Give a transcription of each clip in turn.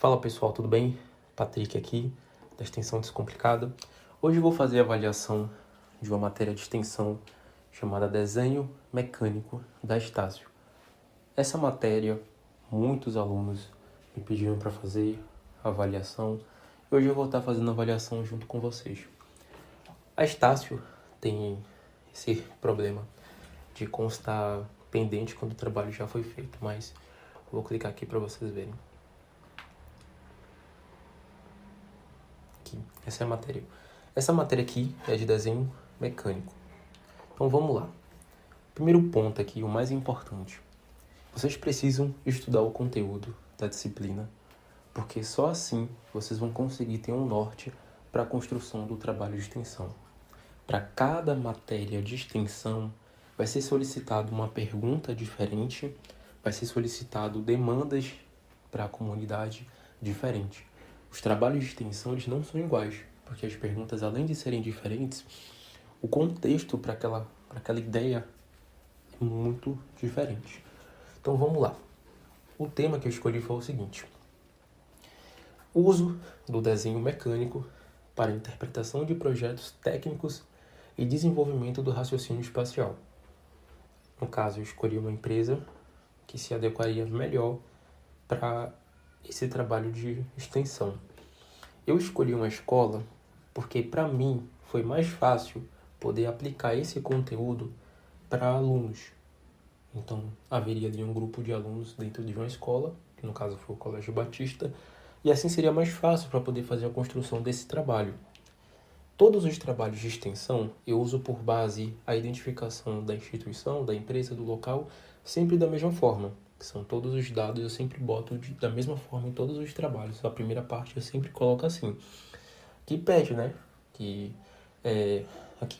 Fala pessoal, tudo bem? Patrick aqui, da Extensão Descomplicada. Hoje eu vou fazer a avaliação de uma matéria de extensão chamada Desenho Mecânico da Estácio. Essa matéria, muitos alunos me pediram para fazer a avaliação e hoje eu vou estar fazendo a avaliação junto com vocês. A Estácio tem esse problema de constar pendente quando o trabalho já foi feito, mas eu vou clicar aqui para vocês verem. Aqui, essa é a matéria. Essa matéria aqui é de desenho mecânico. Então vamos lá. Primeiro ponto aqui, o mais importante. Vocês precisam estudar o conteúdo da disciplina, porque só assim vocês vão conseguir ter um norte para a construção do trabalho de extensão. Para cada matéria de extensão, vai ser solicitado uma pergunta diferente, vai ser solicitado demandas para a comunidade diferente. Os trabalhos de extensão eles não são iguais, porque as perguntas, além de serem diferentes, o contexto para aquela ideia é muito diferente. Então vamos lá. O tema que eu escolhi foi o seguinte: uso do desenho mecânico para interpretação de projetos técnicos e desenvolvimento do raciocínio espacial. No caso, eu escolhi uma empresa que se adequaria melhor para esse trabalho de extensão. Eu escolhi uma escola porque, para mim, foi mais fácil poder aplicar esse conteúdo para alunos. Então, haveria ali um grupo de alunos dentro de uma escola, que no caso foi o Colégio Batista, e assim seria mais fácil para poder fazer a construção desse trabalho. Todos os trabalhos de extensão eu uso por base a identificação da instituição, da empresa, do local, sempre da mesma forma. Que são todos os dados, eu sempre boto da mesma forma em todos os trabalhos. A primeira parte eu sempre coloco assim. Que pede, né? Aqui,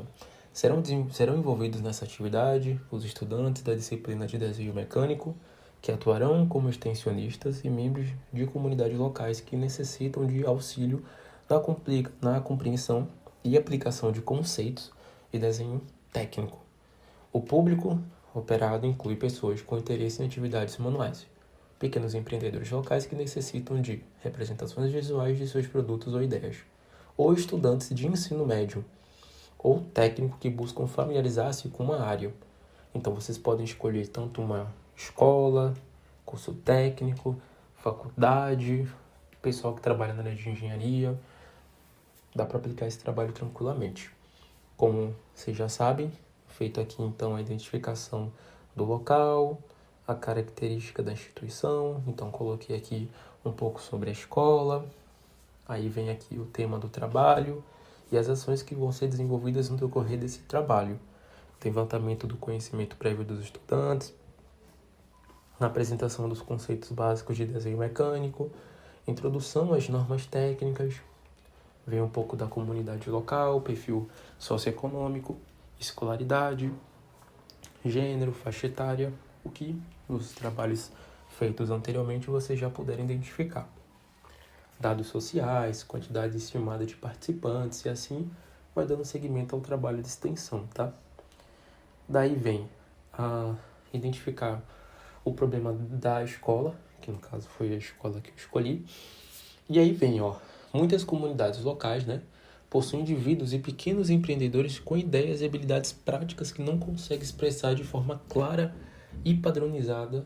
ó. Serão envolvidos nessa atividade os estudantes da disciplina de desenho mecânico, que atuarão como extensionistas e membros de comunidades locais que necessitam de auxílio na compreensão e aplicação de conceitos e desenho técnico. O público operado inclui pessoas com interesse em atividades manuais, pequenos empreendedores locais que necessitam de representações visuais de seus produtos ou ideias, ou estudantes de ensino médio, ou técnico que buscam familiarizar-se com uma área. Então vocês podem escolher tanto uma escola, curso técnico, faculdade, pessoal que trabalha na área de engenharia. Dá para aplicar esse trabalho tranquilamente. Como vocês já sabem, feito aqui então a identificação do local, a característica da instituição. Então coloquei aqui um pouco sobre a escola. Aí vem aqui o tema do trabalho e as ações que vão ser desenvolvidas no decorrer desse trabalho. Levantamento do conhecimento prévio dos estudantes, na apresentação dos conceitos básicos de desenho mecânico, introdução às normas técnicas, vem um pouco da comunidade local, perfil socioeconômico, escolaridade, gênero, faixa etária, o que nos trabalhos feitos anteriormente vocês já puderam identificar. Dados sociais, quantidade estimada de participantes e assim vai dando seguimento ao trabalho de extensão, tá? Daí vem a identificar o problema da escola, que no caso foi a escola que eu escolhi. E aí vem, muitas comunidades locais, né, possuem indivíduos e pequenos empreendedores com ideias e habilidades práticas que não conseguem expressar de forma clara e padronizada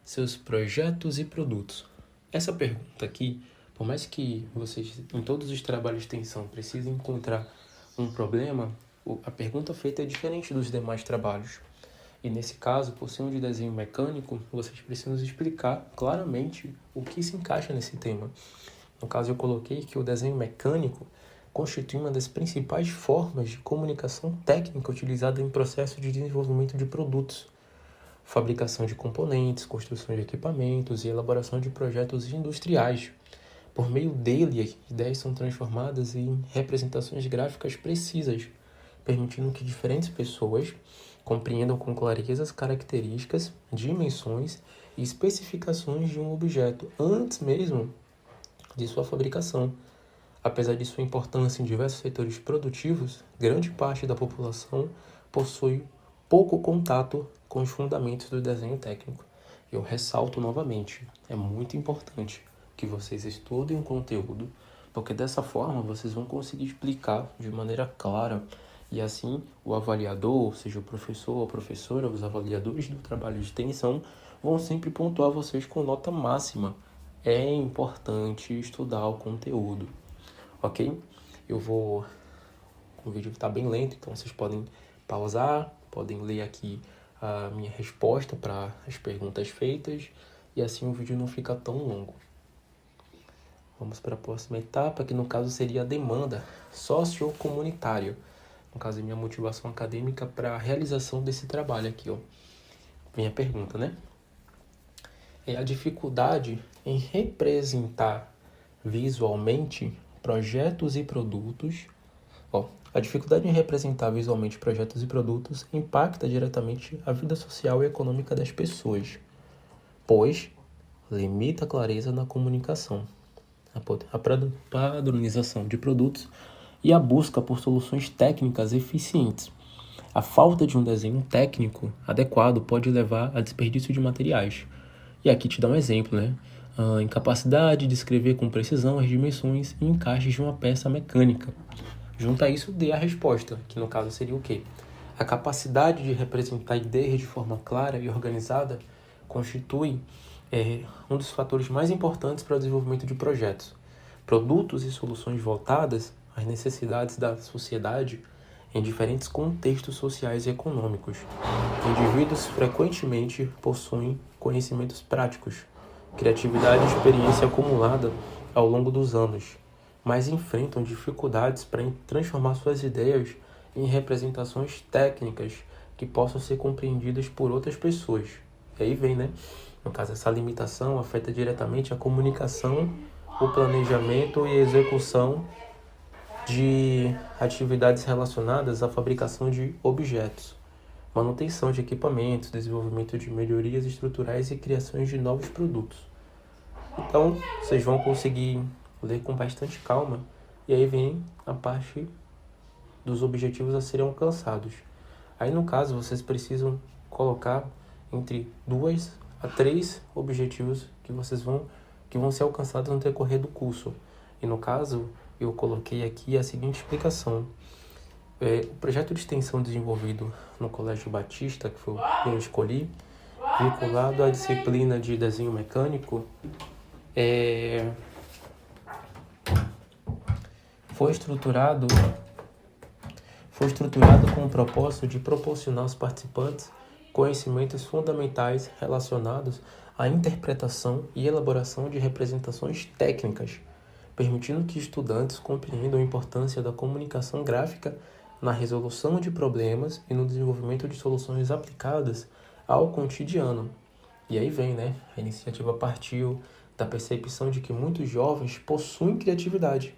seus projetos e produtos. Essa pergunta aqui, por mais que vocês, em todos os trabalhos de extensão, precisem encontrar um problema, a pergunta feita é diferente dos demais trabalhos. E nesse caso, por ser um de desenho mecânico, vocês precisam explicar claramente o que se encaixa nesse tema. No caso, eu coloquei que o desenho mecânico constitui uma das principais formas de comunicação técnica utilizada em processo de desenvolvimento de produtos, fabricação de componentes, construção de equipamentos e elaboração de projetos industriais. Por meio dele, ideias são transformadas em representações gráficas precisas, permitindo que diferentes pessoas compreendam com clareza as características, dimensões e especificações de um objeto antes mesmo de sua fabricação. Apesar de sua importância em diversos setores produtivos, grande parte da população possui pouco contato com os fundamentos do desenho técnico. Eu ressalto novamente, é muito importante que vocês estudem o conteúdo, porque dessa forma vocês vão conseguir explicar de maneira clara e assim o avaliador, seja o professor ou a professora, os avaliadores do trabalho de extensão, vão sempre pontuar vocês com nota máxima. É importante estudar o conteúdo, ok? O vídeo está bem lento, então vocês podem pausar, podem ler aqui a minha resposta para as perguntas feitas e assim o vídeo não fica tão longo. Vamos para a próxima etapa, que no caso seria a demanda sociocomunitária. No caso, é minha motivação acadêmica para a realização desse trabalho aqui, ó. Minha pergunta, né? É a dificuldade em representar visualmente projetos e produtos. A dificuldade em representar visualmente projetos e produtos impacta diretamente a vida social e econômica das pessoas, pois limita a clareza na comunicação, a padronização de produtos e a busca por soluções técnicas eficientes. A falta de um desenho técnico adequado pode levar a desperdício de materiais. E aqui te dá um exemplo, né? A incapacidade de escrever com precisão as dimensões e encaixes de uma peça mecânica. Junto a isso, dê a resposta, que no caso seria o quê? A capacidade de representar ideias de forma clara e organizada constitui um dos fatores mais importantes para o desenvolvimento de projetos. Produtos e soluções voltadas às necessidades da sociedade em diferentes contextos sociais e econômicos. Indivíduos frequentemente possuem conhecimentos práticos, criatividade e experiência acumulada ao longo dos anos, mas enfrentam dificuldades para transformar suas ideias em representações técnicas que possam ser compreendidas por outras pessoas. E aí vem, né? No caso, essa limitação afeta diretamente a comunicação, o planejamento e a execução de atividades relacionadas à fabricação de objetos, manutenção de equipamentos, desenvolvimento de melhorias estruturais e criações de novos produtos. Então, vocês vão conseguir ler com bastante calma, e aí vem a parte dos objetivos a serem alcançados. Aí, no caso, vocês precisam colocar entre 2 a 3 objetivos que vão ser alcançados no decorrer do curso. E no caso, eu coloquei aqui a seguinte explicação. O projeto de extensão desenvolvido no Colégio Batista, que foi o que eu escolhi, vinculado à disciplina de desenho mecânico, foi estruturado com o propósito de proporcionar aos participantes conhecimentos fundamentais relacionados à interpretação e elaboração de representações técnicas, permitindo que estudantes compreendam a importância da comunicação gráfica na resolução de problemas e no desenvolvimento de soluções aplicadas ao cotidiano. E aí vem, né? A iniciativa partiu da percepção de que muitos jovens possuem criatividade,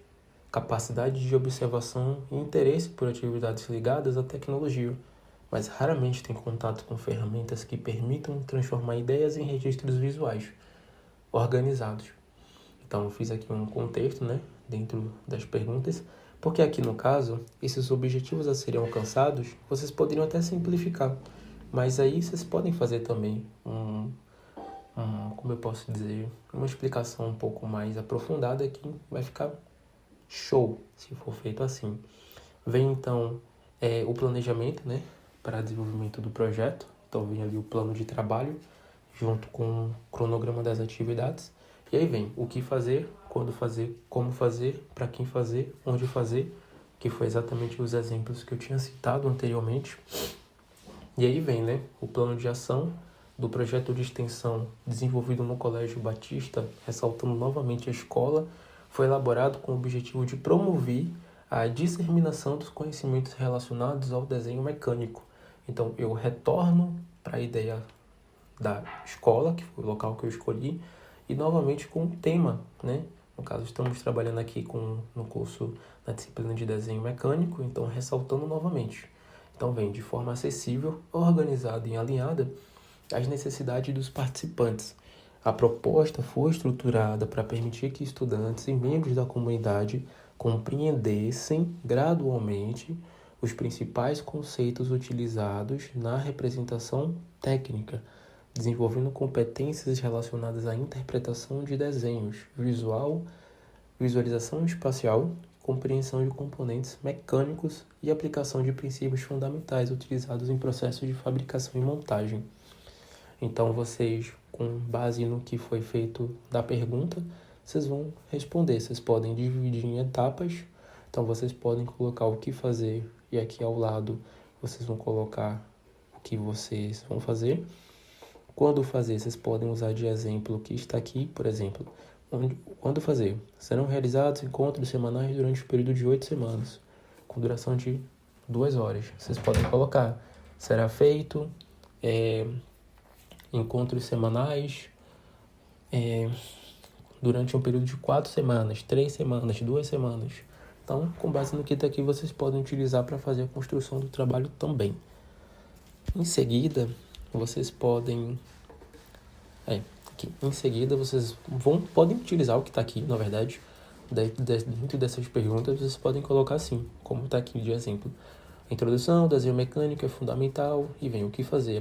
capacidade de observação e interesse por atividades ligadas à tecnologia, mas raramente têm contato com ferramentas que permitam transformar ideias em registros visuais organizados. Então, eu fiz aqui um contexto, né, dentro das perguntas, porque aqui no caso, esses objetivos a serem alcançados, vocês poderiam até simplificar, mas aí vocês podem fazer também como eu posso dizer, uma explicação um pouco mais aprofundada que vai ficar show, se for feito assim. Vem então o planejamento, né, para desenvolvimento do projeto. Então vem ali o plano de trabalho, junto com o cronograma das atividades. E aí vem o que fazer, quando fazer, como fazer, para quem fazer, onde fazer, que foi exatamente os exemplos que eu tinha citado anteriormente. E aí vem, né, o plano de ação do projeto de extensão desenvolvido no Colégio Batista, ressaltando novamente a escola, foi elaborado com o objetivo de promover a disseminação dos conhecimentos relacionados ao desenho mecânico. Então, eu retorno para a ideia da escola, que foi o local que eu escolhi, e novamente com o tema, né? No caso, estamos trabalhando aqui no curso na disciplina de desenho mecânico, então ressaltando novamente. Então, vem de forma acessível, organizada e alinhada às necessidades dos participantes. A proposta foi estruturada para permitir que estudantes e membros da comunidade compreendessem gradualmente os principais conceitos utilizados na representação técnica, desenvolvendo competências relacionadas à interpretação de desenhos, visualização espacial, compreensão de componentes mecânicos e aplicação de princípios fundamentais utilizados em processos de fabricação e montagem. Então, vocês, com base no que foi feito da pergunta, vocês vão responder. Vocês podem dividir em etapas. Então, vocês podem colocar o que fazer e aqui ao lado vocês vão colocar o que vocês vão fazer. Quando fazer, vocês podem usar de exemplo o que está aqui, por exemplo. Quando fazer? Serão realizados encontros semanais durante o período de 8 semanas, com duração de 2 horas. Vocês podem colocar. Será feito encontros semanais durante um período de 4 semanas, 3 semanas, 2 semanas. Então, com base no que está aqui, vocês podem utilizar para fazer a construção do trabalho também. Em seguida, vocês podem... Em seguida, vocês podem utilizar o que está aqui, na verdade. Dentro dessas perguntas, vocês podem colocar assim, como está aqui de exemplo. A introdução, desenho mecânico é fundamental e vem o que fazer.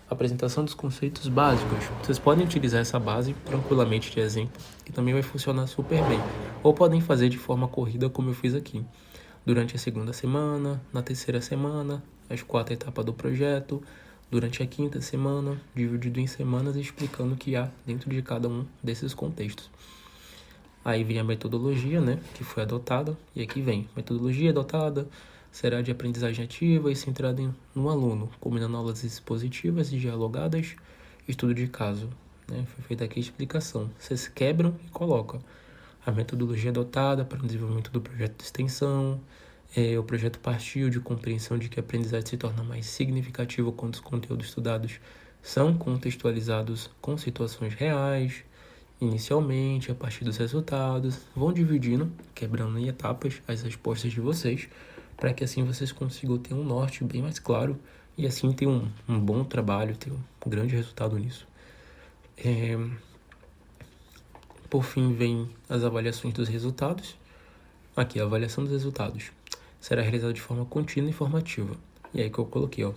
Apresentação dos conceitos básicos. Vocês podem utilizar essa base tranquilamente de exemplo, que também vai funcionar super bem. Ou podem fazer de forma corrida, como eu fiz aqui. Durante a segunda semana, na terceira semana, as 4 etapas do projeto, durante a quinta semana, dividido em semanas, explicando o que há dentro de cada um desses contextos. Aí vem a metodologia, né, que foi adotada, e aqui vem, metodologia adotada será de aprendizagem ativa e centrada no aluno, combinando aulas expositivas e dialogadas, estudo de caso, né, foi feita aqui a explicação. Vocês quebram e colocam a metodologia adotada para o desenvolvimento do projeto de extensão. O projeto partiu de compreensão de que a aprendizagem se torna mais significativa quando os conteúdos estudados são contextualizados com situações reais. Inicialmente, a partir dos resultados, vão dividindo, quebrando em etapas as respostas de vocês, para que assim vocês consigam ter um norte bem mais claro e assim ter um bom trabalho, ter um grande resultado nisso. Por fim, vem as avaliações dos resultados. Aqui, a avaliação dos resultados será realizada de forma contínua e informativa. E aí que eu coloquei,